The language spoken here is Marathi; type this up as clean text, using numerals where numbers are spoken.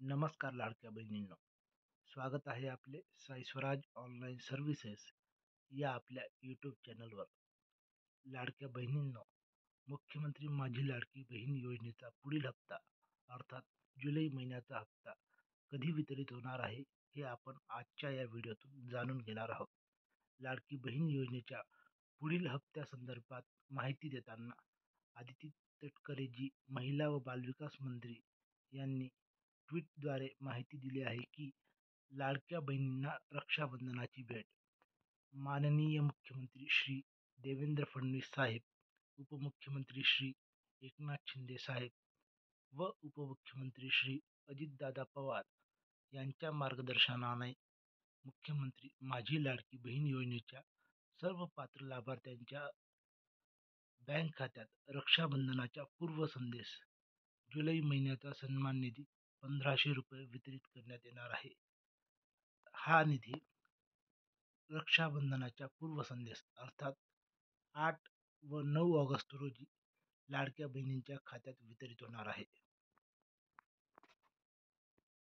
नमस्कार लाडक्या बहिणींनो, स्वागत आहे आपले साई स्वराज ऑनलाईन सर्व्हिसेस या आपल्या यूट्यूब चॅनलवर. लाडक्या बहिणींनो, मुख्यमंत्री माझी लाडकी बहीण योजनेचा पुढील हप्ता अर्थात जुलै महिन्याचा हप्ता कधी वितरित होणार आहे हे आपण आजच्या या व्हिडिओतून जाणून घेणार आहोत. लाडकी बहीण योजनेच्या पुढील हप्त्यासंदर्भात माहिती देताना आदिती तटकरेजी महिला व बालविकास मंत्री यांनी ट्विटद्वारे माहिती दिली आहे की लाडक्या बहिणींना रक्षाबंधनाची भेट. माननीय मुख्यमंत्री श्री देवेंद्र फडणवीस साहेब, उपमुख्यमंत्री श्री एकनाथ शिंदे साहेब व उपमुख्यमंत्री श्री अजितदादा पवार यांच्या मार्गदर्शनाने मुख्यमंत्री माझी लाडकी बहीण योजनेच्या सर्व पात्र लाभार्थ्यांच्या बँक खात्यात रक्षाबंधनाचा पूर्व संदेश जुलै महिन्याचा सन्मान निधी 1500 रुपये वितरित करण्यात येणार आहे. हा निधी रक्षाबंधनाच्या पूर्व संदेश अर्थात 8 व 9 ऑगस्ट रोजी लाडक्या बहिणींच्या खात्यात वितरित होणार आहे.